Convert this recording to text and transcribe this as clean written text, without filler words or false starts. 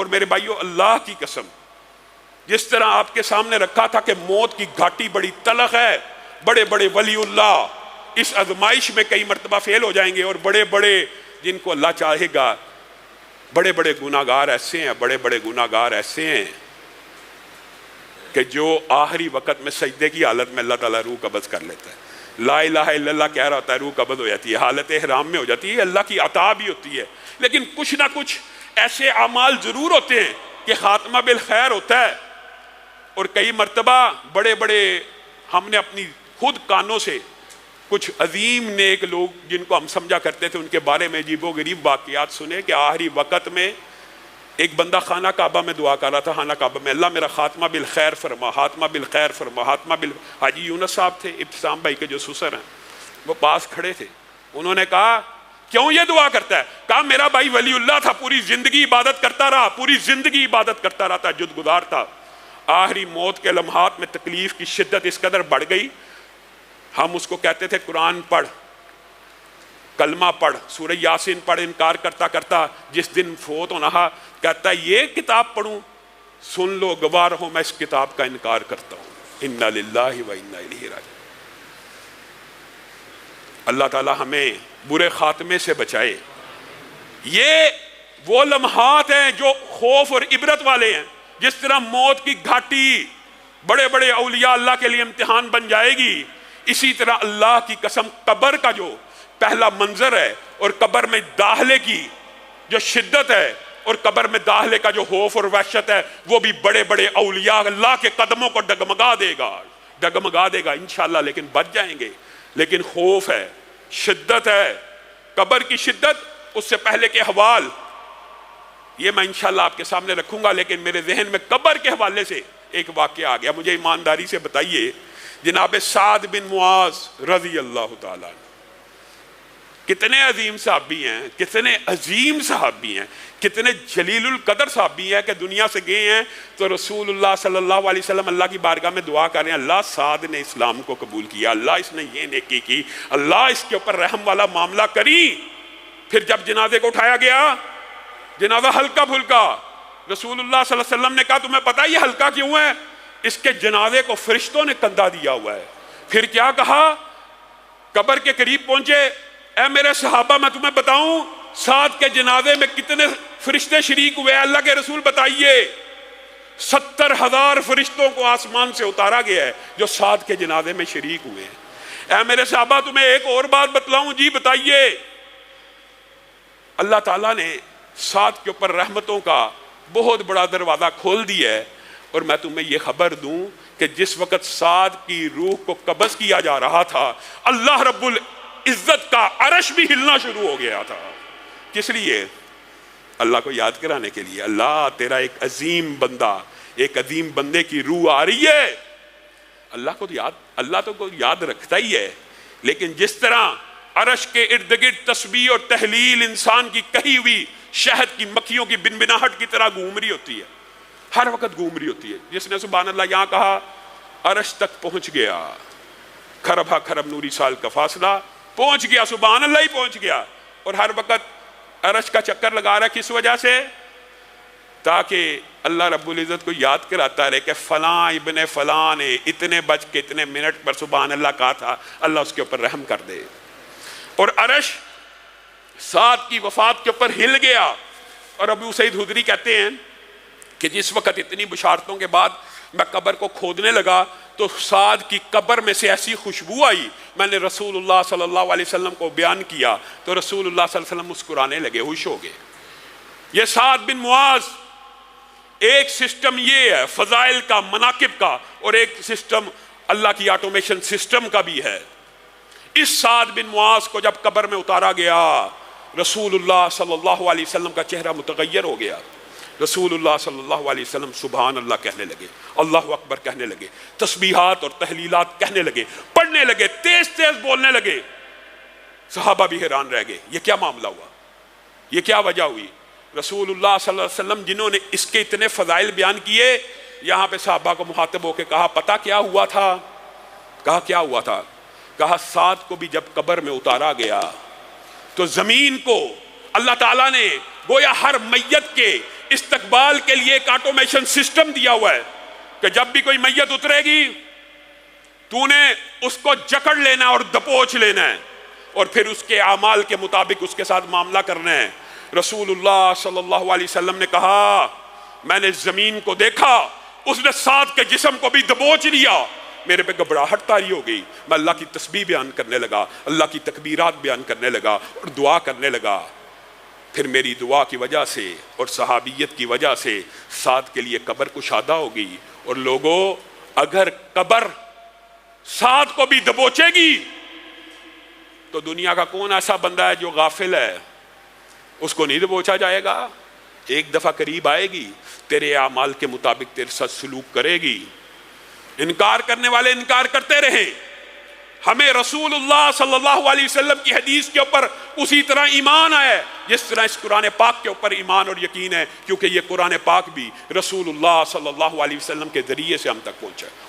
اور میرے بھائیو اللہ کی قسم جس طرح آپ کے سامنے رکھا تھا کہ موت کی گھاٹی بڑی تلخ ہے، بڑے بڑے ولی اللہ اس آزمائش میں کئی مرتبہ فیل ہو جائیں گے، اور بڑے بڑے جن کو اللہ چاہے گا، بڑے بڑے گناہگار ایسے ہیں، بڑے بڑے گناہگار ایسے ہیں کہ جو آخری وقت میں سجدے کی حالت میں اللہ تعالیٰ روح قبض کر لیتا ہے، لا الہ الا اللہ کہہ رہا ہوتا ہے، روح قبض ہو جاتی ہے، حالت احرام میں ہو جاتی ہے، اللہ کی عطا بھی ہوتی ہے۔ لیکن کچھ نہ کچھ ایسے اعمال ضرور ہوتے ہیں کہ خاتمہ بالخیر ہوتا ہے، اور کئی مرتبہ بڑے بڑے ہم نے اپنی خود کانوں سے کچھ عظیم نیک لوگ جن کو ہم سمجھا کرتے تھے ان کے بارے میں عجیب و غریب واقعات سنے کہ آخری وقت میں ایک بندہ خانہ کعبہ میں دعا کر رہا تھا، خانہ کعبہ میں، اللہ میرا خاتمہ بالخیر فرما، خاتمہ بالخیر فرما، خاتمہ حاجی یونس صاحب تھے ابتسام بھائی کے جو سسر ہیں، وہ پاس کھڑے تھے، انہوں نے کہا کیوں یہ دعا کرتا ہے؟ کہا میرا بھائی ولی اللہ تھا، پوری زندگی عبادت کرتا رہا، پوری زندگی عبادت کرتا رہا، تہجد گزار تھا، آخری موت کے لمحات میں تکلیف کی شدت اس قدر بڑھ گئی، ہم اس کو کہتے تھے قرآن پڑھ، کلمہ پڑھ، سورہ یاسین پڑھ، انکار کرتا کرتا جس دن فوت ہونا تھا کہتا ہے یہ کتاب پڑھوں، سن لو گواہ رہو میں اس کتاب کا انکار کرتا ہوں، انا للہ و انا الیہ راجعون۔ اللہ تعالی ہمیں برے خاتمے سے بچائے۔ یہ وہ لمحات ہیں جو خوف اور عبرت والے ہیں، جس طرح موت کی گھاٹی بڑے بڑے اولیاء اللہ کے لیے امتحان بن جائے گی، اسی طرح اللہ کی قسم قبر کا جو پہلا منظر ہے اور قبر میں داخلے کی جو شدت ہے اور قبر میں داخلے کا جو خوف اور وحشت ہے، وہ بھی بڑے بڑے اولیاء اللہ کے قدموں کو ڈگمگا دے گا انشاءاللہ، لیکن بچ جائیں گے۔ لیکن خوف ہے، شدت ہے، قبر کی شدت، اس سے پہلے کے احوال یہ میں انشاءاللہ آپ کے سامنے رکھوں گا، لیکن میرے ذہن میں قبر کے حوالے سے ایک واقعہ آ گیا۔ مجھے ایمانداری سے بتائیے، جناب سعد بن معاذ رضی اللہ تعالیٰ عنہ کتنے عظیم صحابی ہیں، کتنے عظیم صحابی ہیں، کتنے جلیل القدر صحابی ہیں کہ دنیا سے گئے ہیں تو رسول اللہ صلی اللہ علیہ وسلم اللہ کی بارگاہ میں دعا کر رہے ہیں، اللہ سعد نے اسلام کو قبول کیا، اللہ اس نے یہ نیکی کی، اللہ اس کے اوپر رحم والا معاملہ کری۔ پھر جب جنازے کو اٹھایا گیا، جنازہ ہلکا پھلکا، رسول اللہ صلی اللہ علیہ وسلم نے کہا تمہیں پتہ یہ ہلکا کیوں ہے؟ اس کے جنازے کو فرشتوں نے کندھا دیا ہوا ہے۔ پھر کیا کہا؟ قبر کے قریب پہنچے، اے میرے صحابہ میں تمہیں بتاؤں سعد کے جنازے میں کتنے فرشتے شریک ہوئے؟ اللہ کے رسول بتائیے۔ 70,000 فرشتوں کو آسمان سے اتارا گیا ہے جو سعد کے جنازے میں شریک ہوئے ہیں۔ اے میرے صحابہ تمہیں ایک اور بات بتلاؤں؟ جی بتائیے۔ اللہ تعالیٰ نے سعد کے اوپر رحمتوں کا بہت بڑا دروازہ کھول دیا ہے، اور میں تمہیں یہ خبر دوں کہ جس وقت سعد کی روح کو قبض کیا جا رہا تھا، اللہ رب العزت کا عرش بھی ہلنا شروع ہو گیا تھا۔ کس لیے؟ اللہ کو یاد کرانے کے لیے۔ اللہ تیرا ایک عظیم بندہ، ایک عظیم بندے کی روح آ رہی ہے۔ اللہ تو یاد رکھتا ہی ہے، لیکن جس طرح عرش کے ارد گرد تسبیح اور تحلیل انسان کی کہی ہوئی شہد کی مکھیوں کی بنبناہٹ کی طرح گھوم رہی ہوتی ہے، ہر وقت گھوم رہی ہوتی ہے۔ جس نے سبحان اللہ یہاں کہا عرش تک پہنچ گیا، کھرب ہا کھرب نوری سال کا فاصلہ پہنچ گیا، سبحان اللہ ہی پہنچ گیا، اور ہر وقت عرش کا چکر لگا رہا ہے۔ کس وجہ سے؟ تاکہ اللہ رب العزت کو یاد کراتا رہے کہ فلاں ابن فلاں نے اتنے بج کے اتنے منٹ پر سبحان اللہ کہا تھا، اللہ اس کے اوپر رحم کر دے۔ اور عرش سعد کی وفات کے اوپر ہل گیا، اور ابو سعید خدری کہتے ہیں کہ جس وقت اتنی بشارتوں کے بعد میں قبر کو کھودنے لگا تو سعد کی قبر میں سے ایسی خوشبو آئی، میں نے رسول اللہ صلی اللہ علیہ وسلم کو بیان کیا تو رسول اللہ صلی اللہ علیہ وسلم مسکرانے لگے، خوش ہو گئے۔ یہ سعد بن معاذ، ایک سسٹم یہ ہے فضائل کا، مناقب کا، اور ایک سسٹم اللہ کی آٹومیشن سسٹم کا بھی ہے۔ اس سعد بن معاذ کو جب قبر میں اتارا گیا، رسول اللہ صلی اللہ علیہ وسلم کا چہرہ متغیر ہو گیا۔ رسول اللہ صلی اللہ علیہ وسلم سبحان اللہ کہنے لگے، اللہ اکبر کہنے لگے، تسبیحات اور تحلیلات کہنے لگے، پڑھنے لگے، تیز تیز بولنے لگے۔ صحابہ بھی حیران رہ گئے، یہ کیا معاملہ ہوا، یہ کیا وجہ ہوئی؟ رسول اللہ صلی اللہ علیہ وسلم جنہوں نے اس کے اتنے فضائل بیان کیے، یہاں پہ صحابہ کو مخاطب ہو کے کہا پتہ کیا ہوا تھا؟ کہا کیا ہوا تھا؟ کہا سعد کو بھی جب قبر میں اتارا گیا تو زمین کو اللہ تعالیٰ نے گویا ہر میت کے استقبال کے لیے ایک آٹومیشن سسٹم دیا ہوا ہے کہ جب بھی کوئی میت اترے گی تو نے اس کو جکڑ لینا اور دبوچ لینا ہے اور پھر اس کے اعمال کے مطابق اس کے ساتھ معاملہ کرنا ہے۔ رسول اللہ صلی اللہ علیہ وسلم نے کہا میں نے زمین کو دیکھا، اس نے ساتھ کے جسم کو بھی دبوچ لیا، میرے پہ گھبراہٹ طاری ہو گئی، میں اللہ کی تسبیح بیان کرنے لگا، اللہ کی تکبیرات بیان کرنے لگا اور دعا کرنے لگا۔ پھر میری دعا کی وجہ سے اور صحابیت کی وجہ سے سعد کے لیے قبر کشادہ ہو گئی۔ اور لوگوں، اگر قبر سعد کو بھی دبوچے گی تو دنیا کا کون ایسا بندہ ہے جو غافل ہے؟ اس کو نہیں دبوچا جائے گا۔ ایک دفعہ قریب آئے گی، تیرے اعمال کے مطابق تیرے ساتھ سلوک کرے گی۔ انکار کرنے والے انکار کرتے رہیں، ہمیں رسول اللہ صلی اللہ علیہ وسلم کی حدیث کے اوپر اسی طرح ایمان ہے جس طرح اس قرآن پاک کے اوپر ایمان اور یقین ہے، کیونکہ یہ قرآن پاک بھی رسول اللہ صلی اللہ علیہ وسلم کے ذریعے سے ہم تک پہنچا ہے۔